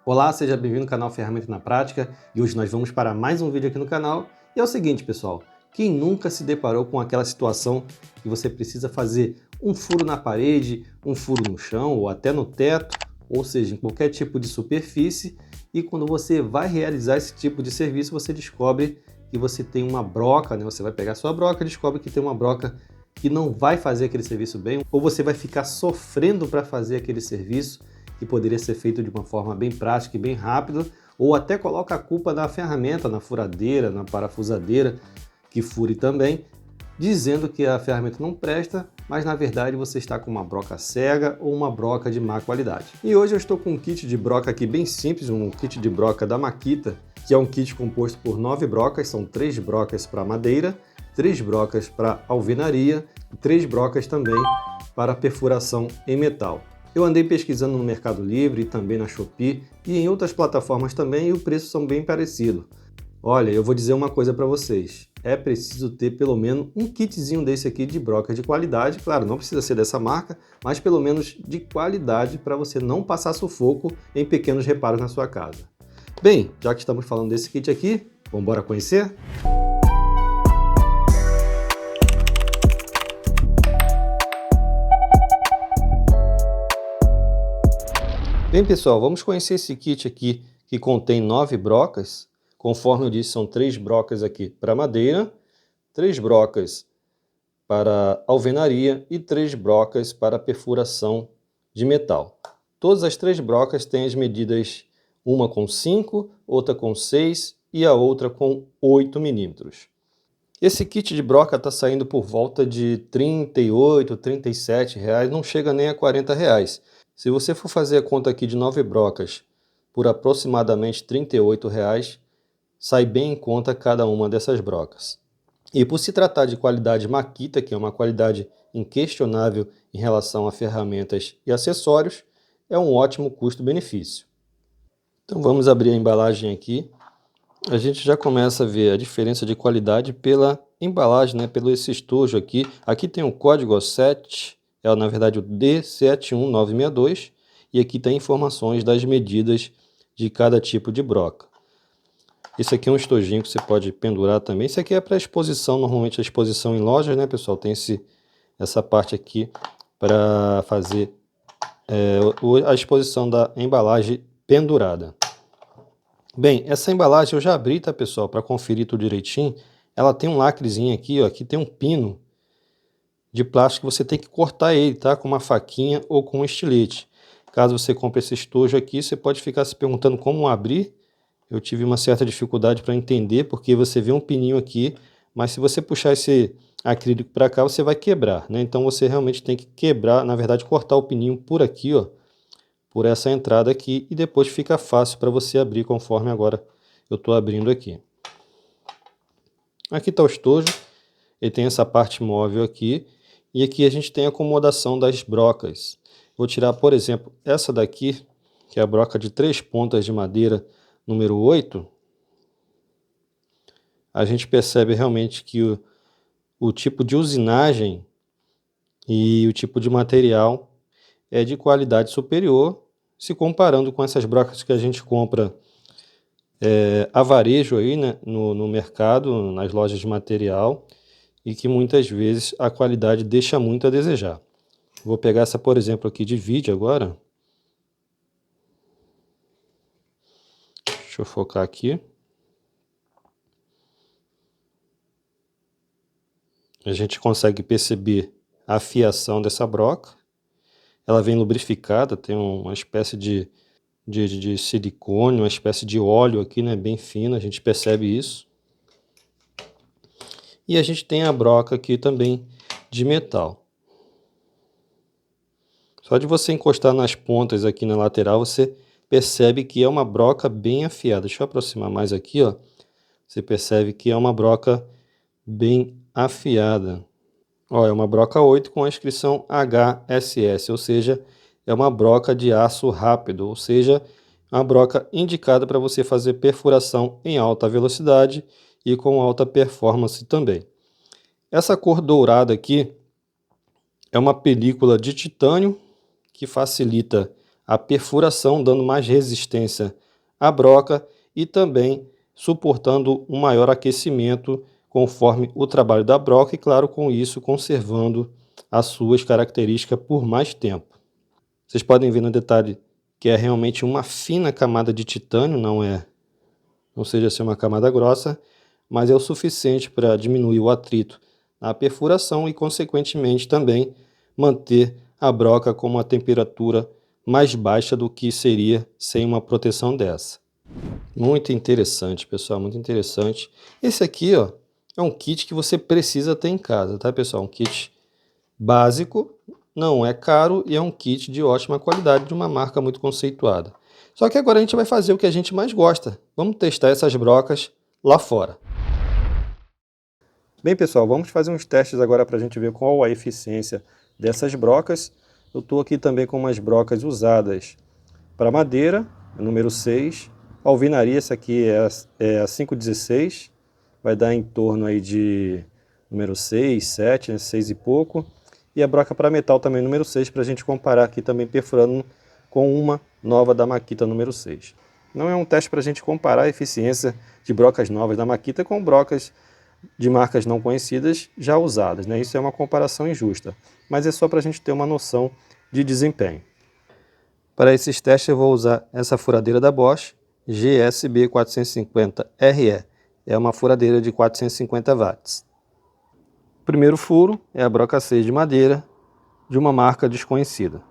Olá, seja bem-vindo ao canal Ferramenta na Prática e hoje nós vamos para mais um vídeo aqui no canal. E é o seguinte, pessoal, quem nunca se deparou com aquela situação que você precisa fazer um furo na parede, um furo no chão ou até no teto, ou seja, em qualquer tipo de superfície, e quando você vai realizar esse tipo de serviço, você descobre que você tem uma broca, né? Você vai pegar a sua broca e descobre que tem uma broca que não vai fazer aquele serviço bem, ou você vai ficar sofrendo para fazer aquele serviço que poderia ser feito de uma forma bem prática e bem rápida, ou até coloca a culpa na ferramenta, na furadeira, na parafusadeira, que fure também, dizendo que a ferramenta não presta, mas na verdade você está com uma broca cega ou uma broca de má qualidade. E hoje eu estou com um kit de broca aqui bem simples, um kit de broca da Makita, que é um kit composto por 9 brocas, são 3 brocas para madeira, 3 brocas para alvenaria e 3 brocas também para perfuração em metal. Eu andei pesquisando no Mercado Livre e também na Shopee e em outras plataformas também e os preços são bem parecidos. Olha, eu vou dizer uma coisa para vocês, é preciso ter pelo menos um kitzinho desse aqui de broca de qualidade, claro, não precisa ser dessa marca, mas pelo menos de qualidade para você não passar sufoco em pequenos reparos na sua casa. Bem, já que estamos falando desse kit aqui, vamos embora conhecer? Bem, pessoal, vamos conhecer esse kit aqui que contém 9 brocas. Conforme eu disse, são 3 brocas aqui para madeira, 3 brocas para alvenaria e 3 brocas para perfuração de metal. Todas as 3 brocas têm as medidas, uma com 5, outra com 6 e a outra com 8 milímetros. Esse kit de broca está saindo por volta de R$ 38, R$ 37, não chega nem a R$ 40. Se você for fazer a conta aqui de 9 brocas por aproximadamente R$ 38, sai bem em conta cada uma dessas brocas. E por se tratar de qualidade Makita, que é uma qualidade inquestionável em relação a ferramentas e acessórios, é um ótimo custo-benefício. Então vamos abrir a embalagem aqui. A gente já começa a ver a diferença de qualidade pela embalagem, né? Pelo esse estojo aqui. Aqui tem o código O7, é na verdade o D71962, e aqui tem informações das medidas de cada tipo de broca. Esse aqui é um estojinho que você pode pendurar também. Esse aqui é para exposição, normalmente a exposição em lojas, né, pessoal? Tem essa parte aqui para fazer a exposição da embalagem pendurada. Bem, essa embalagem eu já abri, tá, pessoal, para conferir tudo direitinho. Ela tem um lacrezinho aqui, ó, aqui tem um pino de plástico que você tem que cortar ele, tá, com uma faquinha ou com um estilete. Caso você compre esse estojo aqui, você pode ficar se perguntando como abrir. Eu tive uma certa dificuldade para entender, porque você vê um pininho aqui, mas se você puxar esse acrílico para cá, você vai quebrar, né? Então você realmente tem que quebrar, na verdade, cortar o pininho por aqui, ó, por essa entrada aqui, e depois fica fácil para você abrir, conforme agora eu estou abrindo aqui. Aqui está o estojo, ele tem essa parte móvel aqui, e aqui a gente tem a acomodação das brocas. Vou tirar, por exemplo, essa daqui, que é a broca de 3 pontas de madeira, número 8, a gente percebe realmente que o tipo de usinagem e o tipo de material é de qualidade superior, se comparando com essas brocas que a gente compra a varejo aí, né, no mercado, nas lojas de material, e que muitas vezes a qualidade deixa muito a desejar. Vou pegar essa, por exemplo, aqui de vídeo agora. Deixa eu focar aqui. A gente consegue perceber a afiação dessa broca. Ela vem lubrificada, tem uma espécie de silicone, uma espécie de óleo aqui, né, bem fino, a gente percebe isso. E a gente tem a broca aqui também de metal. Só de você encostar nas pontas aqui na lateral, você percebe que é uma broca bem afiada. Deixa eu aproximar mais aqui, ó. Você percebe que é uma broca bem afiada. Ó, é uma broca 8 com a inscrição HSS, ou seja, é uma broca de aço rápido, ou seja, uma broca indicada para você fazer perfuração em alta velocidade e com alta performance também. Essa cor dourada aqui é uma película de titânio que facilita a perfuração, dando mais resistência à broca e também suportando um maior aquecimento conforme o trabalho da broca e, claro, com isso conservando as suas características por mais tempo. Vocês podem ver no detalhe que é realmente uma fina camada de titânio, não seja assim uma camada grossa, mas é o suficiente para diminuir o atrito na perfuração e, consequentemente, também manter a broca com uma temperatura mais baixa do que seria sem uma proteção dessa. Muito interessante, pessoal, muito interessante. Esse aqui, ó, é um kit que você precisa ter em casa, tá, pessoal? Um kit básico, não é caro e é um kit de ótima qualidade, de uma marca muito conceituada. Só que agora a gente vai fazer o que a gente mais gosta. Vamos testar essas brocas lá fora. Bem, pessoal, vamos fazer uns testes agora para a gente ver qual a eficiência dessas brocas. Eu estou aqui também com umas brocas usadas para madeira, número 6. Alvenaria, essa aqui é a 516, vai dar em torno aí de número 6, 7, né, 6 e pouco. E a broca para metal também número 6, para a gente comparar aqui também perfurando com uma nova da Makita número 6. Não é um teste para a gente comparar a eficiência de brocas novas da Makita com brocas de marcas não conhecidas já usadas, né? Isso é uma comparação injusta, mas é só para a gente ter uma noção de desempenho. Para esses testes eu vou usar essa furadeira da Bosch GSB 450RE, é uma furadeira de 450 watts. O primeiro furo é a broca 6 de madeira de uma marca desconhecida.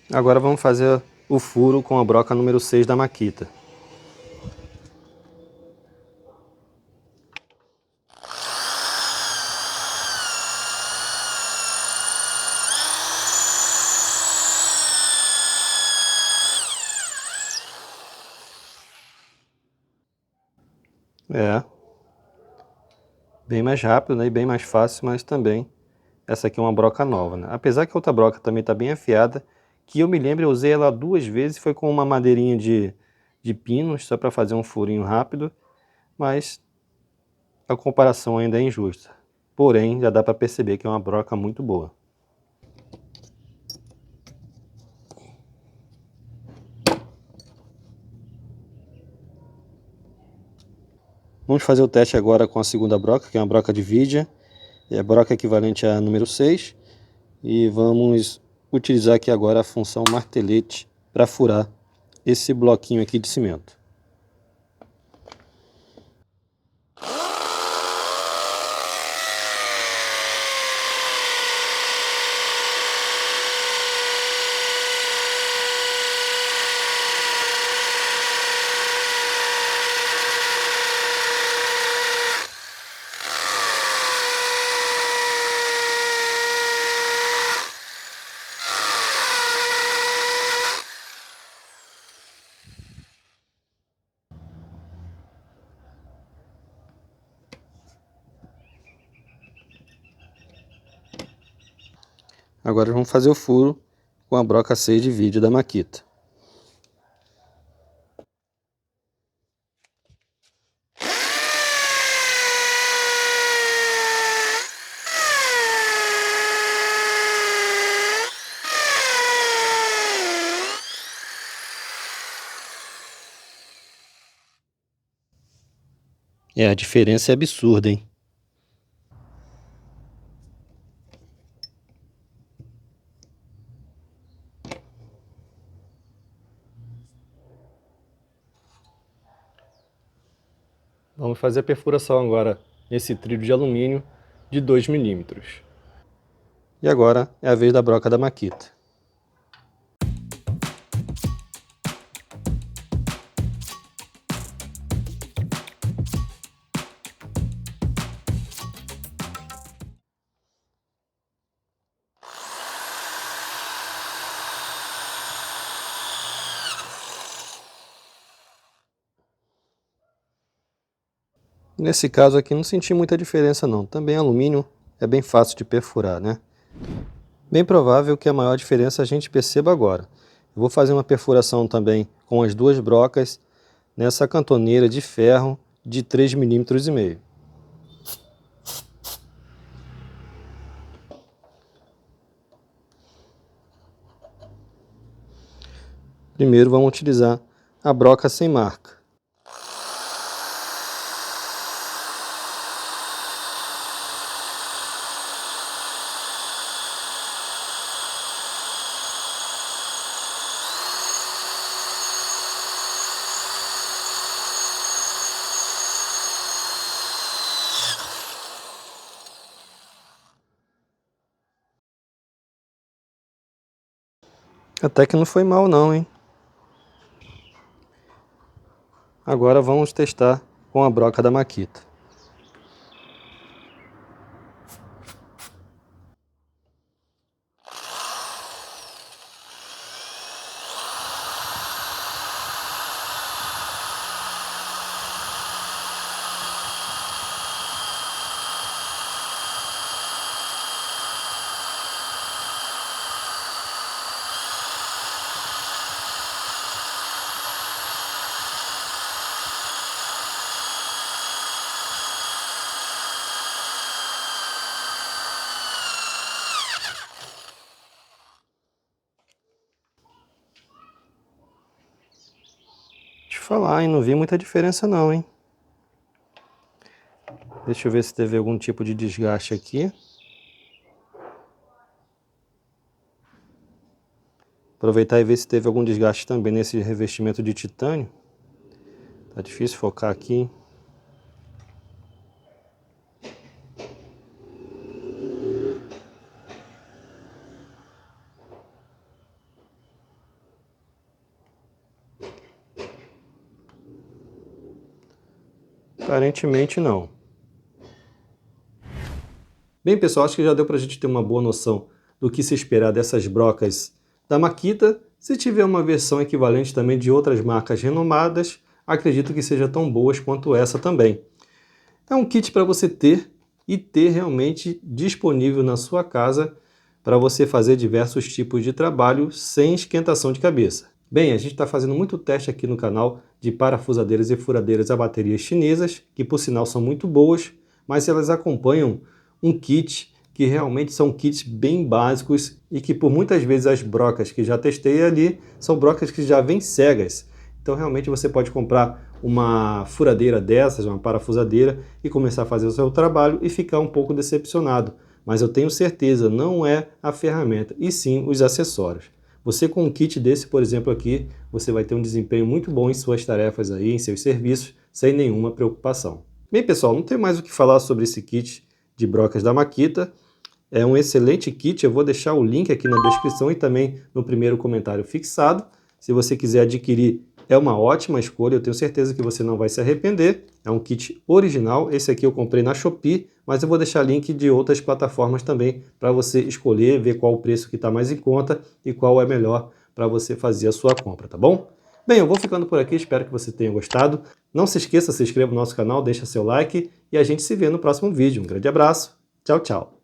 Agora vamos fazer o furo com a broca número 6 da Makita. Bem mais rápido, né, e bem mais fácil, mas também essa aqui é uma broca nova, né? Apesar que a outra broca também está bem afiada, que eu me lembro, eu usei ela 2 vezes, foi com uma madeirinha de pinos, só para fazer um furinho rápido, mas a comparação ainda é injusta. Porém, já dá para perceber que é uma broca muito boa. Vamos fazer o teste agora com a segunda broca, que é uma broca de vidia, é a broca equivalente à número 6, e vamos utilizar aqui agora a função martelete para furar esse bloquinho aqui de cimento. Agora vamos fazer o furo com a broca 6 de vidia da Makita. A diferença é absurda, hein? Vamos fazer a perfuração agora nesse trilho de alumínio de 2 milímetros. E agora é a vez da broca da Makita. Nesse caso aqui não senti muita diferença não. Também alumínio é bem fácil de perfurar, né? Bem provável que a maior diferença a gente perceba agora. Eu vou fazer uma perfuração também com as duas brocas nessa cantoneira de ferro de 3,5 mm. Primeiro vamos utilizar a broca sem marca. Até que não foi mal não, hein? Agora vamos testar com a broca da Makita. Te falar, hein? Não vi muita diferença não, hein? Deixa eu ver se teve algum tipo de desgaste aqui. Aproveitar e ver se teve algum desgaste também nesse revestimento de titânio. Tá difícil focar aqui, hein? Aparentemente não. Bem, pessoal, acho que já deu para a gente ter uma boa noção do que se esperar dessas brocas da Makita. Se tiver uma versão equivalente também de outras marcas renomadas, acredito que seja tão boas quanto essa também. É um kit para você ter e ter realmente disponível na sua casa para você fazer diversos tipos de trabalho sem esquentação de cabeça. Bem, a gente está fazendo muito teste aqui no canal de parafusadeiras e furadeiras a baterias chinesas, que por sinal são muito boas, mas elas acompanham um kit que realmente são kits bem básicos e que por muitas vezes as brocas que já testei ali são brocas que já vêm cegas. Então realmente você pode comprar uma furadeira dessas, uma parafusadeira, e começar a fazer o seu trabalho e ficar um pouco decepcionado. Mas eu tenho certeza, não é a ferramenta, e sim os acessórios. Você com um kit desse, por exemplo, aqui, você vai ter um desempenho muito bom em suas tarefas aí, em seus serviços, sem nenhuma preocupação. Bem, pessoal, não tem mais o que falar sobre esse kit de brocas da Makita. É um excelente kit, eu vou deixar o link aqui na descrição e também no primeiro comentário fixado. Se você quiser adquirir, é uma ótima escolha, eu tenho certeza que você não vai se arrepender. É um kit original, esse aqui eu comprei na Shopee, mas eu vou deixar link de outras plataformas também para você escolher, ver qual o preço que está mais em conta e qual é melhor para você fazer a sua compra, tá bom? Bem, eu vou ficando por aqui, espero que você tenha gostado. Não se esqueça, se inscreva no nosso canal, deixa seu like e a gente se vê no próximo vídeo. Um grande abraço, tchau, tchau!